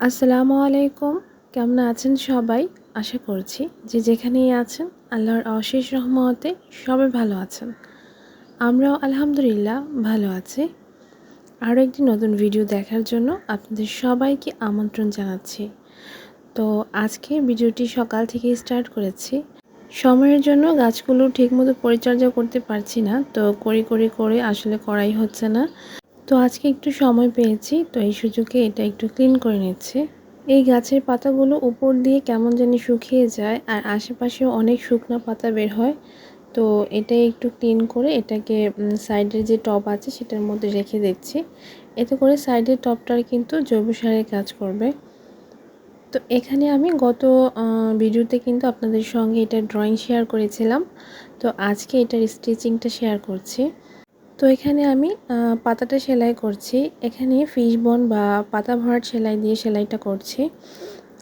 আসসালামু আলাইকুম। কেমন আছেন সবাই? আশা করছি যে যেখানেই আছেন আল্লাহর অশেষ রহমতে সবাই ভালো আছেন। আমরাও আলহামদুলিল্লাহ ভালো আছি। আরও একটি নতুন ভিডিও দেখার জন্য আপনাদের সবাইকে আমন্ত্রণ জানাচ্ছি। তো আজকে ভিডিওটি সকাল থেকে স্টার্ট করেছি। সময়ের জন্য গাছগুলো ঠিকমতো পরিচর্যা করতে পারছি না, তো করে আসলে করাই হচ্ছে না। তো আজকে একটু সময় পেয়েছি, তো এই সুযোগে এটা একটু ক্লিন করে নিচ্ছি। এই গাছের পাতাগুলো উপর দিয়ে কেমন জানি শুকিয়ে যায়, আর আশেপাশেও অনেক শুকনো পাতা বের হয়। তো এটাই একটু ক্লিন করে এটাকে সাইডের যে টব আছে সেটার মধ্যে রেখে দিচ্ছি। এতে করে সাইডের টবটার কিন্তু জৈব সারের কাজ করবে। তো এখানে আমি গত ভিডিওতে কিন্তু আপনাদের সঙ্গে এটা ড্রয়িং শেয়ার করেছিলাম। তো আজকে এটার স্টিচিংটা শেয়ার করছি। তো এখানে আমি পাতাটা সেলাই করছি। এখানে ফিশ বোন বা পাতা ভরাট সেলাই দিয়ে সেলাইটা করছি।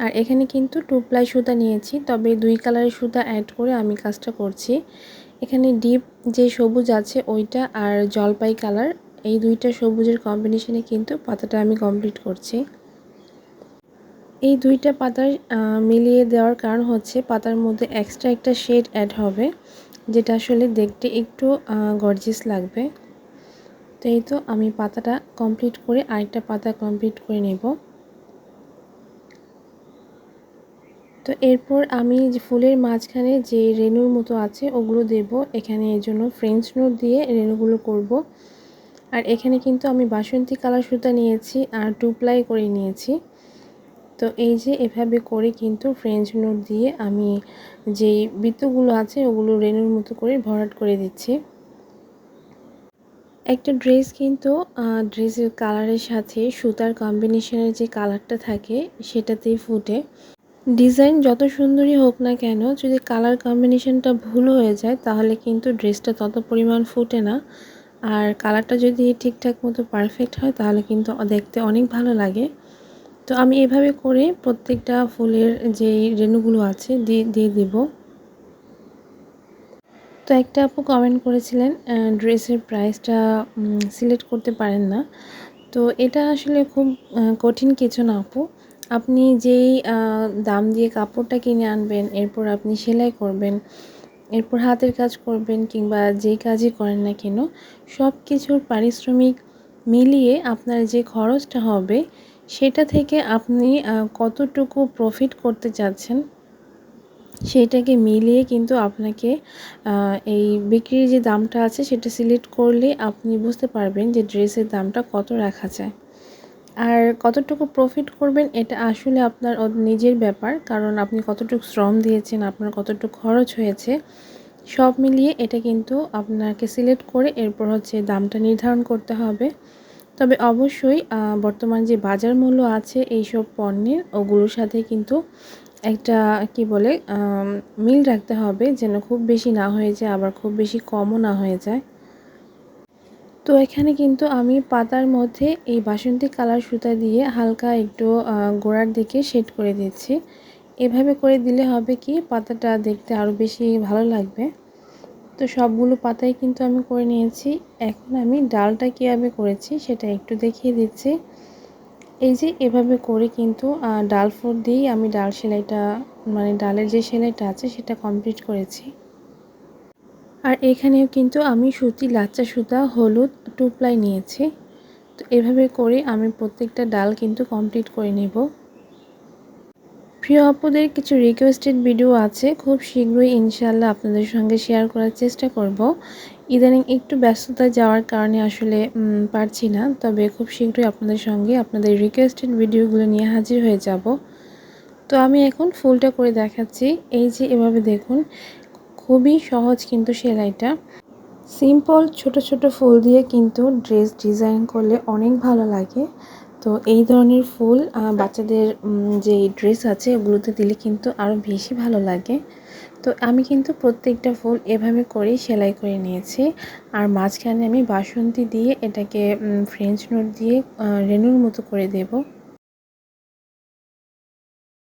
আর এখানে কিন্তু 2 প্লাই সুতা নিয়েছি, তবে 2 কালারের সুতা অ্যাড করে আমি কাজটা করছি। এখানে ডিপ যে সবুজ আছে ওইটা আর জলপাই কালার, এই দুইটা সবুজের কম্বিনেশনে কিন্তু পাতাটা আমি কমপ্লিট করছি। এই দুইটা পাতার মিলিয়ে দেওয়ার কারণ হচ্ছে পাতার মধ্যে এক্সট্রা একটা শেড অ্যাড হবে, যেটা আসলে দেখতে একটু গর্জিয়াস লাগবে। তো এই তো আমি পাতাটা কমপ্লিট করে আরেকটা পাতা কমপ্লিট করে নেব। তো এরপর আমি যে ফুলের মাঝখানে যে রেণুর মতো আছে ওগুলো দেব। এখানে এর জন্য ফ্রেঞ্চ নোট দিয়ে রেণুগুলো করব। আর এখানে কিন্তু আমি বাসন্তী কালার সুতা নিয়েছি আর 2 প্লাই করে নিয়েছি। তো এই যে এভাবে করে কিন্তু ফ্রেঞ্চ নোট দিয়ে আমি যেই বৃত্তগুলো আছে ওগুলো রেণুর মতো করে ভরাট করে দিচ্ছি। একটা ড্রেস কিন্তু ড্রেসের কালারের সাথে সুতার কম্বিনেশনের যে কালারটা থাকে সেটাতেই ফুটে। ডিজাইন যত সুন্দরই হোক না কেন, যদি কালার কম্বিনেশনটা ভুল হয়ে যায় তাহলে কিন্তু ড্রেসটা তত পরিমাণ ফুটে না। আর কালারটা যদি ঠিকঠাক মতো পারফেক্ট হয় তাহলে কিন্তু দেখতে অনেক ভালো লাগে। তো আমি এভাবে করে প্রত্যেকটা ফুলের যেই রেণুগুলো আছে দিয়ে দেব। তো একটা আপু কমেন্ট করেছিলেন ড্রেসের প্রাইসটা সিলেক্ট করতে পারেন না। তো এটা আসলে খুব কঠিন কিছু না আপু। আপনি যেই দাম দিয়ে কাপড়টা কিনে আনবেন, এরপর আপনি সেলাই করবেন, এরপর হাতের কাজ করবেন, কিংবা যেই কাজই করেন না কেন, সব কিছুর পারিশ্রমিক মিলিয়ে আপনার যে খরচটা হবে সেটা থেকে আপনি কতটুকু প্রফিট করতে চাচ্ছেন সেইটাকে মিলিয়ে কিন্তু আপনাকে এই বিক্রির যে দামটা আছে সেটা সিলেক্ট করলে আপনি বুঝতে পারবেন যে ড্রেসের দামটা কত রাখা যায়। আর কতটুকু প্রফিট করবেন এটা আসলে আপনার নিজের ব্যাপার, কারণ আপনি কতটুকু শ্রম দিয়েছেন, আপনার কতটুকু খরচ হয়েছে, সব মিলিয়ে এটা কিন্তু আপনাকে সিলেক্ট করে এরপর হচ্ছে দামটা নির্ধারণ করতে হবে। তবে অবশ্যই বর্তমান যে বাজার মূল্য আছে এইসব পণ্যের ওগুলোর সাথে কিন্তু একটা কি বলে মিল রাখতে হবে, যেন খুব বেশি না হয়ে যায় আবার খুব বেশি কমও না হয়ে যায়। তো এখানে কিন্তু আমি পাতার মধ্যে এই বাসন্তী কালার সুতা দিয়ে হালকা একটু গোড়ার দিকে শেড করে দিচ্ছি। এভাবে করে দিলে হবে কি পাতাটা দেখতে আরও বেশি ভালো লাগবে। তো সবগুলো পাতাই কিন্তু আমি করে নিয়েছি। এখন আমি ডালটা কীভাবে করেছি সেটা একটু দেখিয়ে দিচ্ছি। এই যে এভাবে করে কিন্তু ডাল ফোর দিয়েই আমি ডাল সেলাইটা, মানে ডালের যে সেলাইটা আছে সেটা কমপ্লিট করেছি। আর এখানেও কিন্তু আমি সুতি লাচ্চা সুতা হলুদ 2 প্লাই নিয়েছি। তো এভাবে করে আমি প্রত্যেকটা ডাল কিন্তু কমপ্লিট করে নেব। প্রিয় আপুদের কিছু রিকোয়েস্টেড ভিডিও আছে, খুব শীঘ্রই ইনশাআল্লাহ আপনাদের সঙ্গে শেয়ার করার চেষ্টা করব। ইদানিং একটু ব্যস্ততা যাওয়ার কারণে আসলে পারছি না, তবে খুব শীঘ্রই আপনাদের সঙ্গে আপনাদের রিকোয়েস্টেড ভিডিওগুলো নিয়ে হাজির হয়ে যাব। তো আমি এখন ফুলটা করে দেখাচ্ছি। এই যে এভাবে দেখুন, খুবই সহজ কিন্তু সেলাইটা। সিম্পল ছোট ছোট ফুল দিয়ে কিন্তু ড্রেস ডিজাইন করলে অনেক ভালো লাগে। তো এই ধরনের ফুল বাচ্চাদের যে ড্রেস আছে ওগুলোতে দিলে কিন্তু আরও বেশি ভালো লাগে। তো আমি কিন্তু প্রত্যেকটা ফুল এভাবে করেই সেলাই করে নিয়েছি। আর মাঝখানে আমি বাসন্তী দিয়ে এটাকে ফ্রেঞ্চ নোট দিয়ে রেণুর মতো করে দেব।